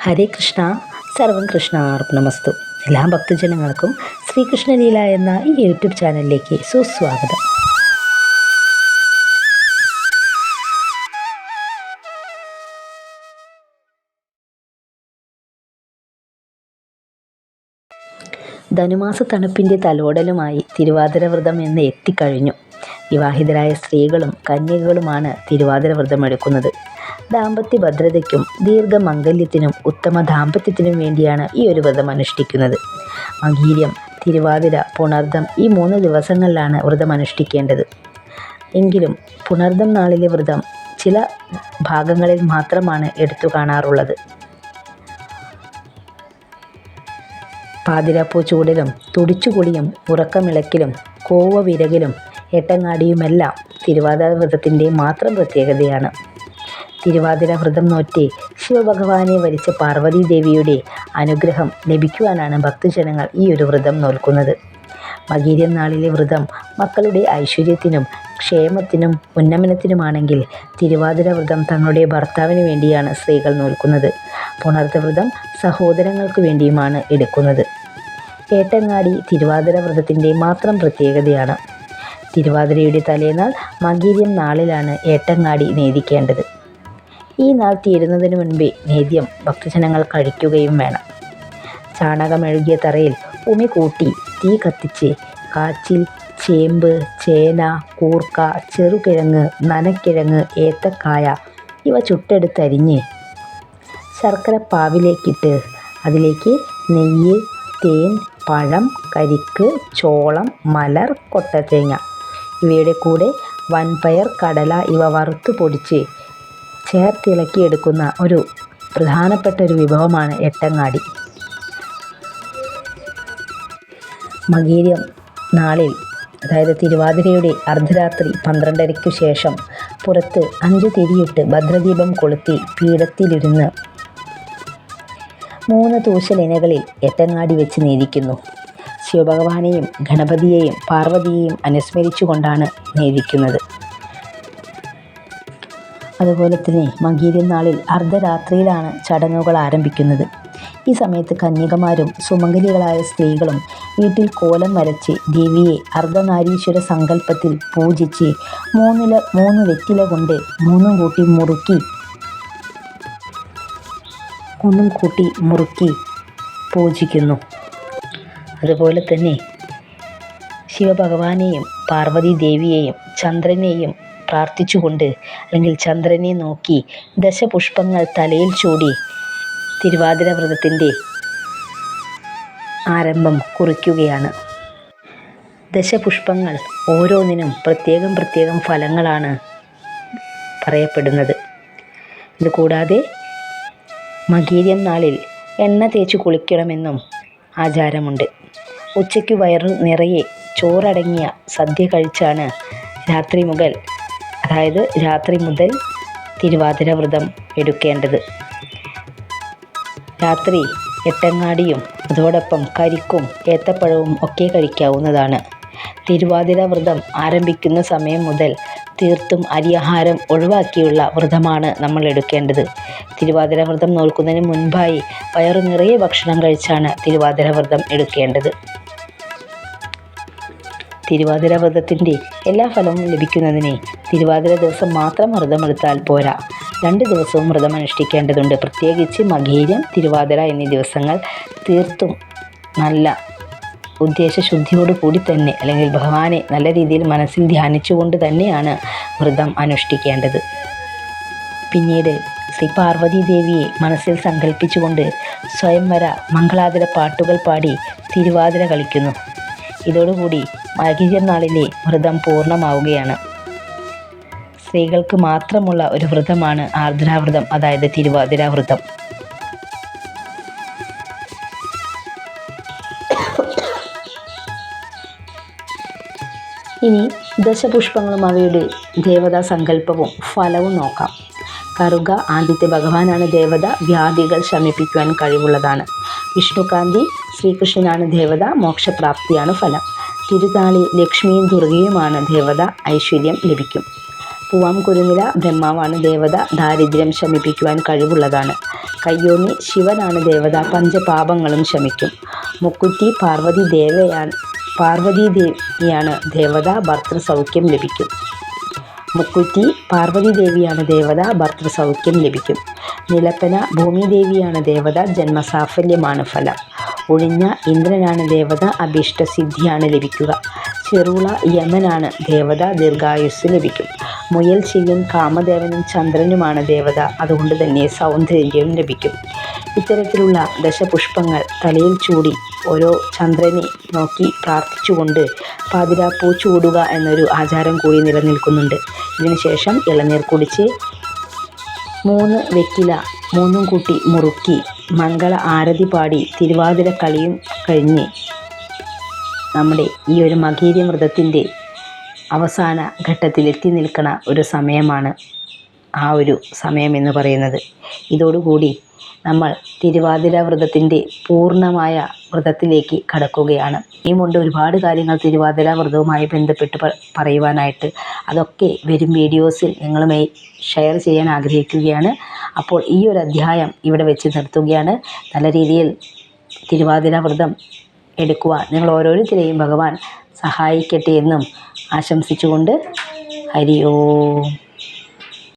ഹരേ കൃഷ്ണ. സർവം കൃഷ്ണാർപ്പണമസ്തു. എല്ലാ ഭക്തജനങ്ങൾക്കും ശ്രീകൃഷ്ണലീല എന്ന ഈ യൂട്യൂബ് ചാനലിലേക്ക് സുസ്വാഗതം. ധനുമാസ തണുപ്പിൻ്റെ തലോടലുമായി തിരുവാതിര വ്രതം എന്ന് എത്തിക്കഴിഞ്ഞു. വിവാഹിതരായ സ്ത്രീകളും കന്യകകളുമാണ് തിരുവാതിര വ്രതം എടുക്കുന്നത്. ദാമ്പത്യ ഭദ്രതയ്ക്കും ദീർഘമംഗല്യത്തിനും ഉത്തമ ദാമ്പത്യത്തിനും വേണ്ടിയാണ് ഈ ഒരു വ്രതം അനുഷ്ഠിക്കുന്നത്. മകീര്യം, തിരുവാതിര, പുണർദം ഈ 3 ദിവസങ്ങളിലാണ് വ്രതം അനുഷ്ഠിക്കേണ്ടത്. എങ്കിലും പുണർദം നാളിലെ വ്രതം ചില ഭാഗങ്ങളിൽ മാത്രമാണ് എടുത്തു കാണാറുള്ളത്. പാതിരാപ്പൂ ചൂടലും തുടിച്ചുകുളിയും ഉറക്കമിളക്കിലും കോവ വിരകലും എട്ടങ്ങാടിയുമെല്ലാം തിരുവാതിര വ്രതത്തിൻ്റെ മാത്രം പ്രത്യേകതയാണ്. തിരുവാതിര വ്രതം നോറ്റ് ശിവഭഗവാനെ വരിച്ച പാർവതീദേവിയുടെ അനുഗ്രഹം ലഭിക്കുവാനാണ് ഭക്തജനങ്ങൾ ഈ ഒരു വ്രതം നോൽക്കുന്നത്. മകീര്യം നാളിലെ വ്രതം മക്കളുടെ ഐശ്വര്യത്തിനും ക്ഷേമത്തിനും ഉന്നമനത്തിനുമാണെങ്കിൽ തിരുവാതിര വ്രതം തങ്ങളുടെ ഭർത്താവിന് വേണ്ടിയാണ് സ്ത്രീകൾ നോൽക്കുന്നത്. പുണർദ വ്രതം സഹോദരങ്ങൾക്ക് വേണ്ടിയുമാണ് എടുക്കുന്നത്. ഏട്ടങ്ങാടി തിരുവാതിര വ്രതത്തിൻ്റെ മാത്രം പ്രത്യേകതയാണ്. തിരുവാതിരയുടെ തലേനാൾ മകീര്യം നാളിലാണ് ഏട്ടങ്ങാടി നേദിക്കേണ്ടത്. ഈ നാൾ തീരുന്നതിന് മുൻപേ നേദ്യം ഭക്തജനങ്ങൾ കഴിക്കുകയും വേണം. ചാണകമെഴുകിയ തറയിൽ ഉമി കൂട്ടി തീ കത്തിച്ച് കാച്ചിൽ, ചേമ്പ്, ചേന, കൂർക്ക, ചെറുകിഴങ്ങ്, നനക്കിഴങ്ങ്, ഏത്തക്കായ ഇവ ചുട്ടെടുത്തരിഞ്ഞ് ശർക്കര പാവിലേക്കിട്ട് അതിലേക്ക് നെയ്യ്, തേൻ, പഴം, കരിക്ക്, ചോളം, മലർ, കൊട്ടത്തേങ്ങ ഇവയുടെ കൂടെ വൻപയർ, കടല ഇവ വറുത്ത് പൊടിച്ച് ചേർത്തിളക്കിയെടുക്കുന്ന ഒരു പ്രധാനപ്പെട്ട ഒരു വിഭവമാണ് എട്ടങ്ങാടി. മകീര്യം നാളിൽ, അതായത് തിരുവാതിരയുടെ അർദ്ധരാത്രി 12:30 ശേഷം പുറത്ത് 5 തിരിയിട്ട് ഭദ്രദീപം കൊളുത്തി പീഠത്തിലിരുന്ന് 3 തൂശലിനകളിൽ എട്ടങ്ങാടി വെച്ച് നേദിക്കുന്നു. ശിവഭഗവാനെയും ഗണപതിയെയും പാർവതിയെയും അനുസ്മരിച്ചുകൊണ്ടാണ് നേദിക്കുന്നത്. അതുപോലെ തന്നെ മകീര്യം നാളിൽ അർദ്ധരാത്രിയിലാണ് ചടങ്ങുകൾ ആരംഭിക്കുന്നത്. ഈ സമയത്ത് കന്യകമാരും സുമംഗലികളായ സ്ത്രീകളും വീട്ടിൽ കോലം വരച്ച് ദേവിയെ അർദ്ധനാരീശ്വര സങ്കല്പത്തിൽ പൂജിച്ച് 3 വെറ്റില കൊണ്ട് 3 കൂട്ടി മുറുക്കി പൂജിക്കുന്നു. അതുപോലെ തന്നെ ശിവഭഗവാനെയും പാർവതി ദേവിയെയും ചന്ദ്രനെയും പ്രാർത്ഥിച്ചുകൊണ്ട് അല്ലെങ്കിൽ ചന്ദ്രനെ നോക്കി ദശപുഷ്പങ്ങൾ തലയിൽ ചൂടി തിരുവാതിര വ്രതത്തിൻ്റെ ആരംഭം കുറിക്കുകയാണ്. ദശപുഷ്പങ്ങൾ ഓരോന്നിനും പ്രത്യേകം ഫലങ്ങളാണ് പറയപ്പെടുന്നത്. ഇതുകൂടാതെ മകീര്യം നാളിൽ എണ്ണ തേച്ച് കുളിക്കണമെന്നും ആചാരമുണ്ട്. ഉച്ചയ്ക്ക് വയറു നിറയെ ചോറടങ്ങിയ സദ്യ കഴിച്ചാണ് രാത്രി മുതൽ തിരുവാതിര വ്രതം എടുക്കേണ്ടത്. രാത്രി എട്ടങ്ങാടിയും അതോടൊപ്പം കരിക്കും ഏത്തപ്പഴവും ഒക്കെ കഴിക്കാവുന്നതാണ്. തിരുവാതിര വ്രതം ആരംഭിക്കുന്ന സമയം മുതൽ തീർത്തും അരിയാഹാരം ഒഴിവാക്കിയുള്ള വ്രതമാണ് നമ്മൾ എടുക്കേണ്ടത്. തിരുവാതിര വ്രതം നോൽക്കുന്നതിന് മുൻപായി വയറു നിറയെ ഭക്ഷണം കഴിച്ചാണ് തിരുവാതിര വ്രതം എടുക്കേണ്ടത്. തിരുവാതിര വ്രതത്തിൻ്റെ എല്ലാ ഫലവും ലഭിക്കുന്നതിന് തിരുവാതിര ദിവസം മാത്രം വ്രതമെടുത്താൽ പോരാ, 2 ദിവസവും വ്രതം അനുഷ്ഠിക്കേണ്ടതുണ്ട്. പ്രത്യേകിച്ച് മകീര്യം, തിരുവാതിര എന്നീ ദിവസങ്ങൾ തീർത്തും നല്ല ഉദ്ദേശശുദ്ധിയോടു കൂടി തന്നെ, അല്ലെങ്കിൽ ഭഗവാനെ നല്ല രീതിയിൽ മനസ്സിൽ ധ്യാനിച്ചുകൊണ്ട് തന്നെയാണ് വ്രതം അനുഷ്ഠിക്കേണ്ടത്. പിന്നീട് ശ്രീ പാർവതി ദേവിയെ മനസ്സിൽ സങ്കല്പിച്ചുകൊണ്ട് സ്വയംവര മംഗളാതിര പാട്ടുകൾ പാടി തിരുവാതിര കളിക്കുന്നു. ഇതോടുകൂടി മകീര്യം നാളിലെ വ്രതം പൂർണ്ണമാവുകയാണ്. സ്ത്രീകൾക്ക് മാത്രമുള്ള ഒരു വ്രതമാണ് ആർദ്രാവ്രതം, അതായത് തിരുവാതിര വ്രതം. ഇനി ദശപുഷ്പങ്ങളും അവയുടെ ദേവതാ സങ്കല്പവും ഫലവും നോക്കാം. കറുക ആദ്യത്തെ ഭഗവാനാണ് ദേവത, വ്യാധികൾ ശമിപ്പിക്കുവാൻ കഴിവുള്ളതാണ്. വിഷ്ണുകാന്തി ശ്രീകൃഷ്ണനാണ് ദേവത, മോക്ഷപ്രാപ്തിയാണ് ഫലം. തിരുതാളി ലക്ഷ്മിയും ദുർഗയുമാണ് ദേവത, ഐശ്വര്യം ലഭിക്കും. പൂവാം കുരുന്നില ബ്രഹ്മാവാണ് ദേവത, ദാരിദ്ര്യം ശമിപ്പിക്കുവാൻ കഴിവുള്ളതാണ്. കയ്യോന്നി ശിവനാണ് ദേവത, പഞ്ചപാപങ്ങളും ശമിക്കും. മുക്കുറ്റി പാർവതീദേവിയാണ് ദേവത, ഭർത്തൃസൗഖ്യം ലഭിക്കും. മുക്കുറ്റി പാർവതീദേവിയാണ് ദേവത, ഭർത്തൃസൗഖ്യം ലഭിക്കും. നിലപ്പന ഭൂമിദേവിയാണ് ദേവത, ജന്മസാഫല്യമാണ് ഫലം. ഒഴിഞ്ഞ ഇന്ദ്രനാണ് ദേവത, അഭീഷ്ടസിദ്ധിയാണ് ലഭിക്കുക. ചെറുള യമനാണ് ദേവത, ദീർഘായുസ് ലഭിക്കും. മുയൽ ചില്ലൻ കാമദേവനും ചന്ദ്രനുമാണ് ദേവത, അതുകൊണ്ട് തന്നെ സൗന്ദര്യം ലഭിക്കും. ഇത്തരത്തിലുള്ള ദശപുഷ്പങ്ങൾ തലയിൽ ചൂടി ഓരോ ചന്ദ്രനെ നോക്കി പ്രാർത്ഥിച്ചുകൊണ്ട് പാതിരാപ്പൂ ചൂടുക എന്നൊരു ആചാരം കൂടി നിലനിൽക്കുന്നുണ്ട്. ഇതിനുശേഷം ഇളനീർ കുടിച്ച് 3 വെറ്റില 3 കൂട്ടി മുറുക്കി മംഗള ആരതി പാടി തിരുവാതിര കളിയും കഴിഞ്ഞ് നമ്മുടെ ഈ ഒരു മകീര വ്രതത്തിൻ്റെ അവസാന ഘട്ടത്തിൽ എത്തി നിൽക്കുന്ന ഒരു സമയമാണ് ആ ഒരു സമയം എന്ന് പറയുന്നത്. ഇതോടുകൂടി നമ്മൾ തിരുവാതിര വ്രതത്തിൻ്റെ പൂർണ്ണമായ വ്രതത്തിലേക്ക് കടക്കുകയാണ്. ഇനിയുമുണ്ട് ഒരുപാട് കാര്യങ്ങൾ തിരുവാതിര വ്രതവുമായി ബന്ധപ്പെട്ട് പറയുവാനായിട്ട്. അതൊക്കെ വരും വീഡിയോസിൽ നിങ്ങളുമായി ഷെയർ ചെയ്യാൻ ആഗ്രഹിക്കുകയാണ്. അപ്പോൾ ഈ ഒരു അധ്യായം ഇവിടെ വെച്ച് നിർത്തുകയാണ്. നല്ല രീതിയിൽ തിരുവാതിര വ്രതം എടുക്കുവാൻ നിങ്ങൾ ഓരോരുത്തരെയും ഭഗവാൻ സഹായിക്കട്ടെ എന്നും ആശംസിച്ചുകൊണ്ട് ഹരി ഓം.